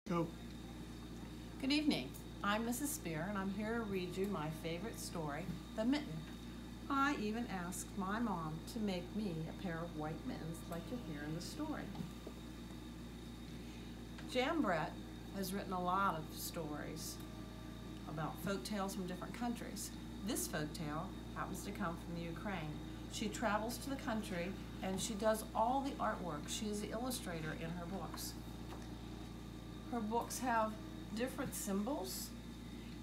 Go. Good evening. I'm Mrs. Spear, and I'm here to read you my favorite story, The Mitten. I even asked my mom to make me a pair of white mittens like you'll hear in the story. Jan Brett has written a lot of stories about folk tales from different countries. This folk tale happens to come from the Ukraine. She travels to the country and she does all the artwork. She is the illustrator in her books. Her books have different symbols,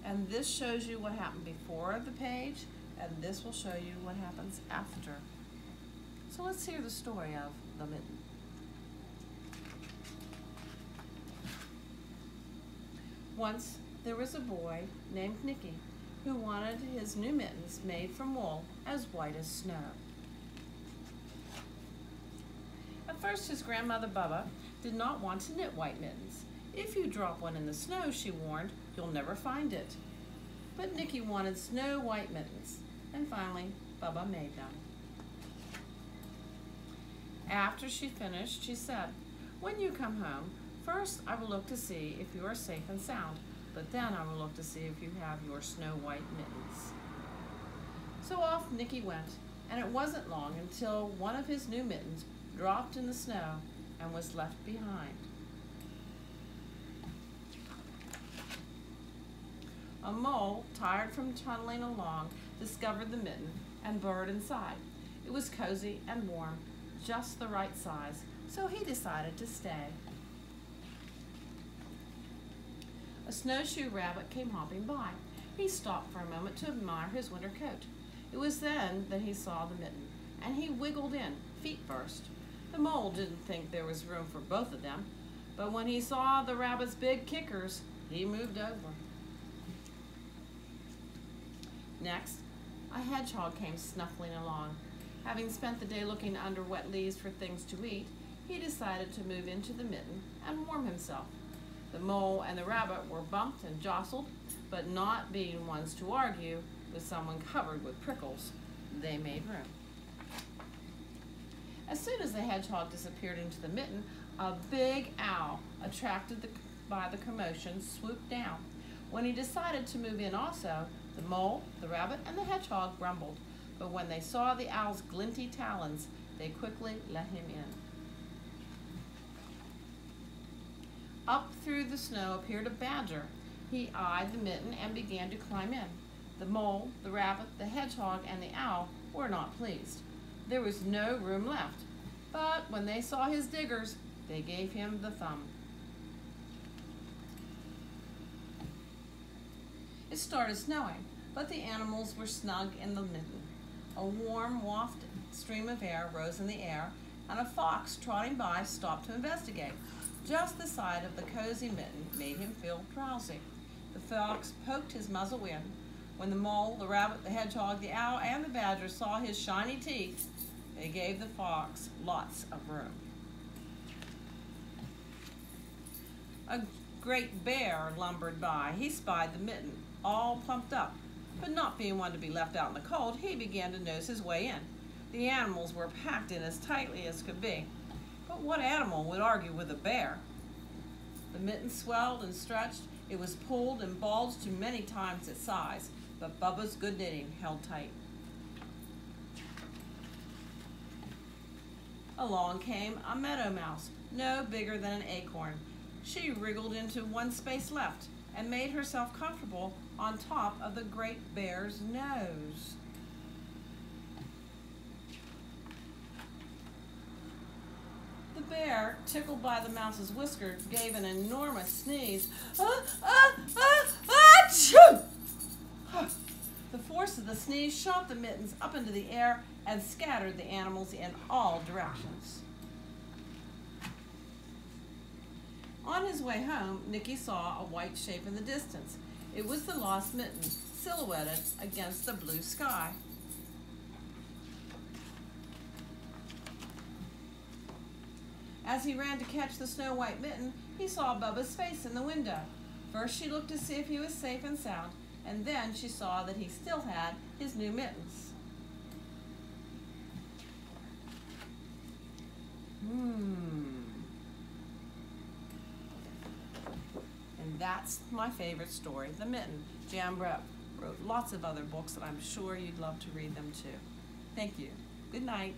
and this shows you what happened before the page, and this will show you what happens after. So let's hear the story of the mitten. Once there was a boy named Nicky who wanted his new mittens made from wool as white as snow. At first his grandmother Bubba did not want to knit white mittens. If you drop one in the snow, she warned, you'll never find it. But Nicky wanted snow white mittens, and finally Bubba made them. After she finished, she said, when you come home, first I will look to see if you are safe and sound, but then I will look to see if you have your snow white mittens. So off Nicky went, and it wasn't long until one of his new mittens dropped in the snow and was left behind. A mole, tired from tunneling along, discovered the mitten and burrowed inside. It was cozy and warm, just the right size, so he decided to stay. A snowshoe rabbit came hopping by. He stopped for a moment to admire his winter coat. It was then that he saw the mitten, and he wiggled in, feet first. The mole didn't think there was room for both of them, but when he saw the rabbit's big kickers, he moved over. Next, a hedgehog came snuffling along. Having spent the day looking under wet leaves for things to eat, he decided to move into the mitten and warm himself. The mole and the rabbit were bumped and jostled, but not being ones to argue with someone covered with prickles, they made room. As soon as the hedgehog disappeared into the mitten, a big owl, attracted by the commotion, swooped down. When he decided to move in also, the mole, the rabbit, and the hedgehog grumbled, but when they saw the owl's glinty talons, they quickly let him in. Up through the snow appeared a badger. He eyed the mitten and began to climb in. The mole, the rabbit, the hedgehog, and the owl were not pleased. There was no room left, but when they saw his diggers, they gave him the thumb. It started snowing, but the animals were snug in the mitten. A warm, wafted stream of air rose in the air, and a fox trotting by stopped to investigate. Just the sight of the cozy mitten made him feel drowsy. The fox poked his muzzle in. When the mole, the rabbit, the hedgehog, the owl, and the badger saw his shiny teeth, they gave the fox lots of room. A great bear lumbered by. He spied the mitten, all pumped up, but not being one to be left out in the cold, he began to nose his way in. The animals were packed in as tightly as could be, but what animal would argue with a bear? The mitten swelled and stretched. It was pulled and bulged to many times its size, but Bubba's good knitting held tight. Along came a meadow mouse, no bigger than an acorn. She wriggled into one space left and made herself comfortable on top of the great bear's nose. The bear, tickled by the mouse's whisker, gave an enormous sneeze. Achoo! The force of the sneeze shot the mittens up into the air and scattered the animals in all directions. On his way home, Nicky saw a white shape in the distance. It was the lost mitten, silhouetted against the blue sky. As he ran to catch the snow white mitten, he saw Bubba's face in the window. First she looked to see if he was safe and sound, and then she saw that he still had his new mittens. that's my favorite story, The Mitten. Jan Brett wrote lots of other books that I'm sure you'd love to read them too. Thank you. Good night.